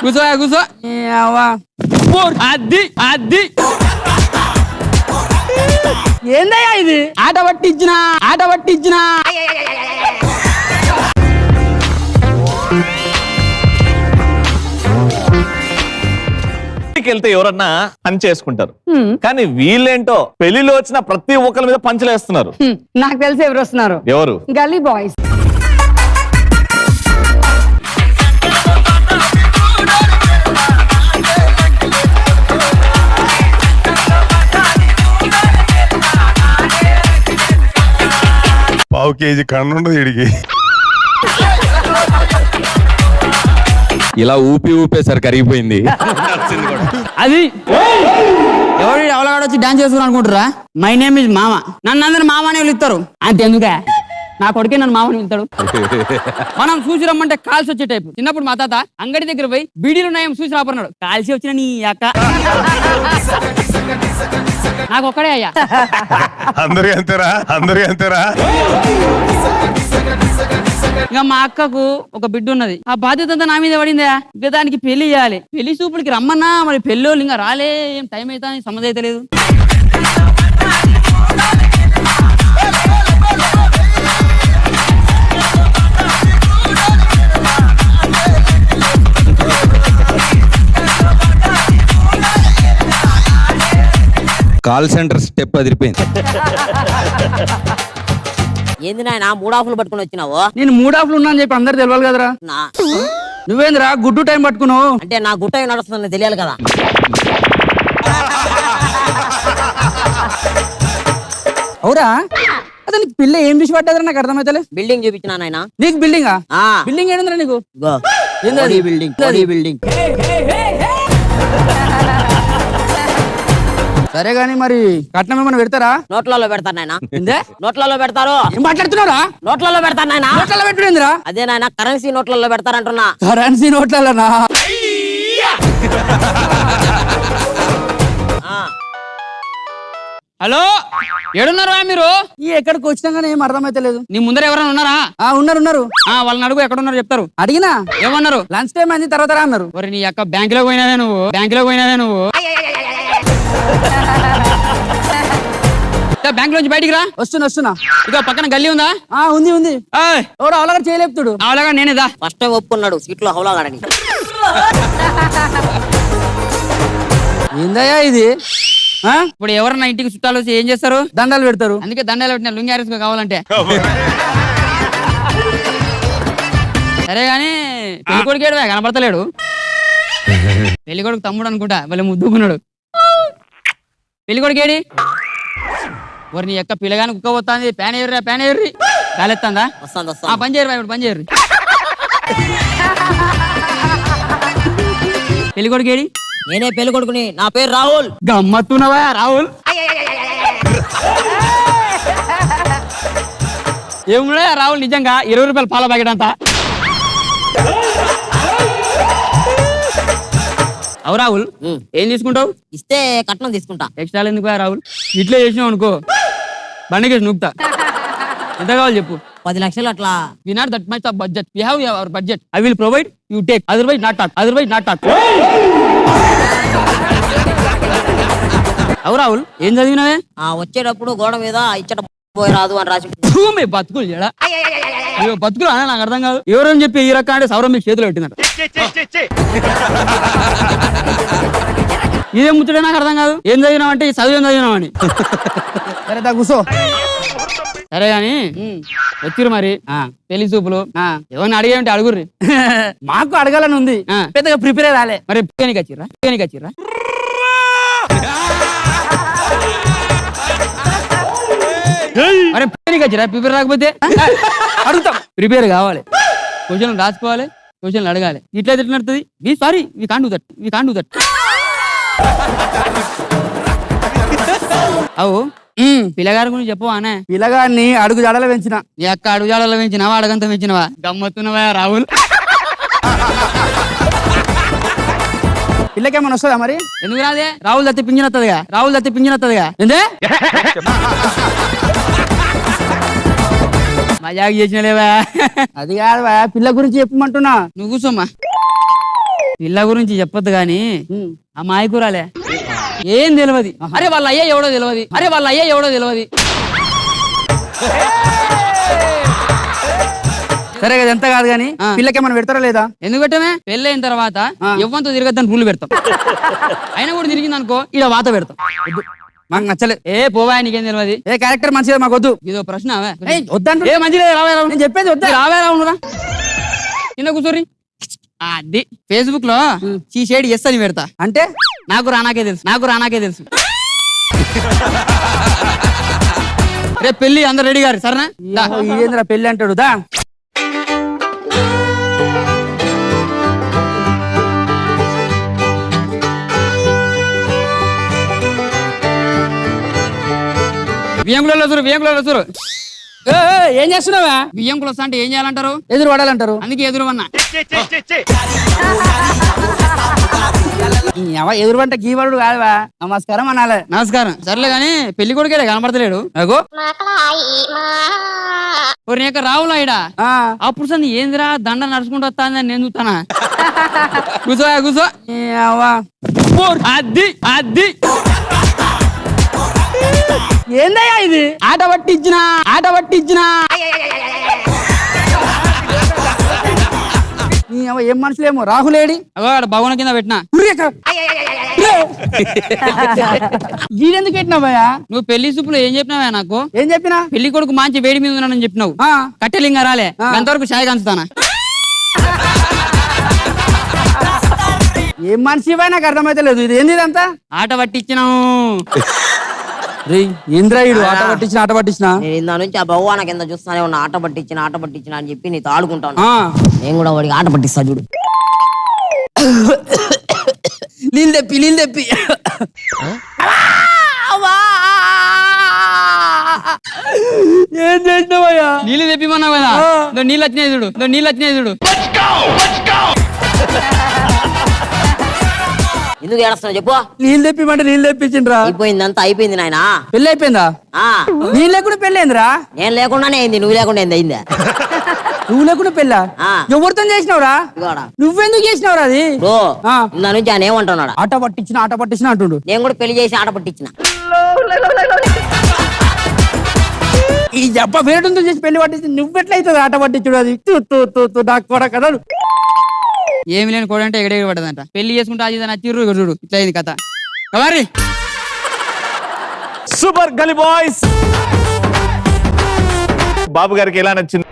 కూర్చో కూర్చో. అది అది ఏందయ్యా ఇది? ఆట పట్టించిన వెళ్తే ఎవరన్నా పని చేసుకుంటారు, కానీ వీళ్ళేంటో పెళ్లిలో వచ్చిన ప్రతి ఒక్కరి మీద పంచలేస్తున్నారు. నాకు తెలిసి ఎవరు వస్తున్నారు? ఎవరు? గల్లీ బాయ్స్. పావు కేజీ కండ ఇడికి ఇలా ఊపేసరి కరిగిపోయింది. అది ఎవరు ఎవరిగాడు వచ్చి డాన్స్ చేసుకుని అనుకుంటారా? మై నేమ్ ఇస్ మామ. నన్ను అందరు మామ అని పిలుస్తారు. అంతెందుకే నా కొడుకే నన్ను మామని పిలుతాడు. మనం చూసి రమ్మంటే కాల్సి వచ్చే టైపు. చిన్నప్పుడు మా తాత అంగడి దగ్గర పోయి బీడీలు ఉన్నాయేం చూసి రాపన్నాడు. కాల్సి వచ్చిన నీ అక్క నాకు ఒక్కడే అయ్యా. అందరూ అంతేరా. ఇక మా అక్కకు ఒక బిడ్డ ఉన్నది. ఆ బాధ్యత అంతా నా మీద పడిందా. ఇక దానికి పెళ్లి చేయాలి. పెళ్లి చూపులకి రమ్మన్నా మరి పెళ్ళోళ్ళు ఇంకా రాలే. ఏం టైం అవుతా సంబంధం అయితే లేదు. కాల్ సెంటర్ స్టెప్ అదిరిపోయింది. ఏంది నాయన మూడు ఆఫ్లు పట్టుకుని వచ్చినావు? నేను 3 ఆఫ్లు ఉన్నా అని చెప్పి అందరు తెలియాలి కదరా. నువ్వేంద్రా గుడ్డు టైం పట్టుకున్నావు? అంటే నా గుట్ట నడుస్తుందని తెలియాలి కదా. అవురా? అదే నీకు పిల్ల ఏం చూసి పడ్డదరా? నాకు అర్థమైతలే. బిల్డింగ్ చూపించిన నాయన. నీకు బిల్డింగా? బిల్డింగ్ ఏంటంద్రా నీకు? బిల్డింగ్. సరే గాని మరి కట్నం ఏమైనా పెడతారా? నోట్లలో పెడతారు నాయన. నోట్లలో పెడతారు. ఏం మాట్లాడుతున్నారా? నోట్లలో పెడతారు నాయన. నోట్లలో పెట్టుడేంద్రా? అదే నాయన కరెన్సీ నోట్లలో పెడతారంటున్నా. కరెన్సీ నోట్లలోనా? హలో, ఏడున్నారా మీరు? ఎక్కడికి వచ్చినా కానీ ఏం అర్థమైతే లేదు. నీ ముందర ఎవరైనా ఉన్నారా? ఉన్నారు. వాళ్ళని అడుగు, ఎక్కడ ఉన్నారు చెప్తారు. అడిగినా ఏమన్నారు? లంచ్ టైం అయింది తర్వాత అన్నారు. ఒరే నీ అక్క బ్యాంకులో పోయినావే నువ్వు. బ్యాంక్ నుంచి బయటికి రా. వస్తున్నా. ఇక పక్కన గల్లీ ఉందా? ఉంది. ఎవరు అవలాగా చేయలేపుతుడు? అవలాగా నేనేదా? ఫస్ట్ ఒప్పుకున్నాడు సీట్లో హౌలాగాడని. ఏందయ్యా ఇది? ఇప్పుడు ఎవరన్నా ఇంటికి చుట్టాలు వచ్చి ఏం చేస్తారు? దండాలు పెడతారు. అందుకే దండాలు పెట్టిన లుంగి ఆరేసుకో కావాలంటే. సరే గాని పెళ్లికొడుకు ఏడు కనపడతలేడు. పెళ్లికొడుకు తమ్ముడు అనుకుంటా, మళ్ళీ ముద్దుకున్నాడు. పెళ్లికొడుకు ఏడి? మరి నీ యొక్క పిల్లగాని కుక్క పోతుంది. ప్యాన్ ఎర్రి కాలెత్తాందా? పని చేయరు ఇప్పుడు పని చేయరు. పెళ్లికొడుకు ఏడి? నేనే పెళ్లి కొడుకుని. నా పేరు రాహుల్. గమ్మత్తున్నవా రాహుల్? ఏమున్నా రాహుల్ నిజంగా 20 రూపాయలు పాల ప్యాకెట్ అంతా. అవు రాహుల్, ఏం తీసుకుంటావు? ఇస్తే కట్నం తీసుకుంటా. ఎక్స్ట్రా ఎందుకు రాహుల్? ఇట్లే చేసినావు అనుకో బండికేసి నూపుతా. ఎంత కావాలి చెప్పు? 10 లక్షలు అట్లా. We not that much of budget. We have our budget. I will provide. You take. Otherwise not talk. అవు రాహుల్, ఏం చదివినావే? వచ్చేటప్పుడు గోడ మీద ఇచ్చట పోయి రాదు అని రాసి. బతుకులు చెడా బతుకులు అనే నాకు అర్థం కాదు. ఎవరని చెప్పి ఈ రకం అంటే సౌరం మీకు చేతిలో పెట్టినట్టు. ఇదేం ముచ్చడే నాకు అర్థం కాదు. ఏం చదివినావు అంటే చదివేం చదివినావని. సరే కూర్చో. సరే గాని వచ్చిరు మరి పెళ్లి చూపులు. ఎవరిని అడిగేంటే అడుగుర్రి. మాకు అడగాలని ఉంది, పెద్దగా ప్రిపేర్ రాలే. మరి పిక్కనికి వచ్చిర్రా? మరి పిక్కనికి వచ్చిరా? ప్రిపేర్ రాకపోతే అడుగుతాం. ప్రిపేర్ కావాలి. క్వశ్చన్ రాసుకోవాలి, క్వశ్చన్లు అడగాలి. ఇట్లా తిట్టినడుతుంది. We can't do that. అవు పిల్లగారి గురించి చెప్పు అనే. పిల్లగాడిని అడుగు జాడలో పెంచిన. ఈ అక్క అడుగు జాడలో పెంచినవా అడగంత పెంచినవా? గమ్మత్తున్నవా రాహుల్? పిల్లకేమన్నా వస్తుందా మరి? ఎందుకు రాదే? రాహుల్ దత్తి పింఛనొత్తదిగా. ఏందే మజాక్ చేసినలేవా? అది కాదు పిల్ల గురించి చెప్పమంటున్నా. నువ్వు కూర్చోమ్మా. పిల్ల గురించి చెప్పొద్దు గాని ఆ మాయకూరాలే ఏం తెలియదు. అరే వాళ్ళ అయ్యా ఎవడో తెలియదు. సరే కదా, ఎంత కాదు కానీ పిల్లకి మనం పెడతారా లేదా? ఎందుకు పెట్టమే? పెళ్ళైన తర్వాత ఎవ్వంతో తిరగద్దని రూల్ పెడతాం. అయినా కూడా తిరిగింది అనుకో ఇడ వాత పెడతాం. మాకు నచ్చలేదు. ఏ పోవా నీకేం తెలియదు. ఏ క్యారెక్టర్ మంచిగా మాకు వద్దు. ఇదో ప్రశ్న వద్దంటే ఏ మంచిగా రావేరా నేను చెప్పేది వద్దా? రావేరా చిన్న కూర్చోరి. అది ఫేస్బుక్ లో ఈ షేడ్ ఎస్ అని పెడతా. అంటే నాకు రానాకే తెలుసు. రేపు పెళ్లి అందరు రెడీ గారు సరేనా? ఇదేంద్రా పెళ్లి అంటాడు దా. బియ్యంకులలో చూరు. ఏం చేస్తున్నావా? బియ్యంకులు వస్తా అంటే ఏం చేయాలంటారు? ఎదురు పడాలంటారు. అందుకే ఎదురు అన్నా. ఎదురు పంట గీవాడు కాదువా, నమస్కారం అనాలే. నమస్కారం సర్లే గాని పెళ్లి కొడుకే కనపడతలేడు. అగో ఒక నీక రావులా ఇడ అప్పుడు సంది ఏందిరా దండ నడుచుకుంటూ వస్తాను నేను చూస్తానా? కూర్చో. అది ఏందయ్యా ఇది? ఆట పట్టించిన ఏం మనుషులేమో. రాహులేడి అగో ఆడ భవన కింద పెట్టినా. గీడెందుకు పెట్టినావయ్యా? నువ్వు పెళ్లి సూపులో ఏం చెప్పినావా నాకు? ఏం చెప్పినా? పెళ్లి కొడుకు మంచి వేడి మీద ఉన్నానని చెప్పినావు. కట్టెలింగా రాలే అంతవరకు షాయి కంచుతానా? ఏం మనిషి నాకు అర్థమైతే లేదు. ఇది ఏంది ఇదంతా? ఆట పట్టించినావు. ఇంద్రాయుడు ఆట పట్టించిన నేను ఇందా నుంచి ఆ భగవాన కింద చూస్తానే ఉన్నా. ఆట పట్టించిన అని చెప్పి నీతో ఆడుకుంటాను. నేను కూడా వాడికి ఆట పట్టిస్తా చూడు. నీళ్ళు తెప్పి ఏం చేసినావయ్యా? నీళ్ళు తెప్పిమన్నావు కదా, నీళ్ళు వచ్చినాయి చూడు. ఎందుకు ఏడుస్తున్నావు చెప్పు? నీళ్ళు తెప్పిమంటే నీళ్ళు తెప్పించిండ్రా. అయిపోయిందంతా అయిపోయింది నాయన. పెళ్లి అయిపోయిందా? నీళ్ళు లేకుండా పెళ్లి అయిందిరా. నేను లేకుండానే అయింది, నువ్వు లేకుండా అయిందా? నువ్వు లేకుండా పెళ్ళా? ఎవరితో చేసినావురా? నువ్వెందుకు చేసినావురా అది? ఇందా నుంచి ఆయన ఏమంటున్నాడు? ఆట పట్టించిన అంటుండు. నేను కూడా పెళ్లి చేసి ఆట పట్టించిన. ఈ జబ్బ వేరేతో చేసి పెళ్లి పట్టించి నువ్వెట్లయితుంది ఆట పట్టించుడు? అది నాకు కూడా కదా. ఏమి లేని కూడా అంటే ఎగడెగ పడ్డదంట. పెళ్లి చేసుకుంటే అది నచ్చిర్రు చూడు ఇట్లా అయింది కథ. సూపర్ గలీ బాయ్స్. బాబు గారికి ఎలా నచ్చింది?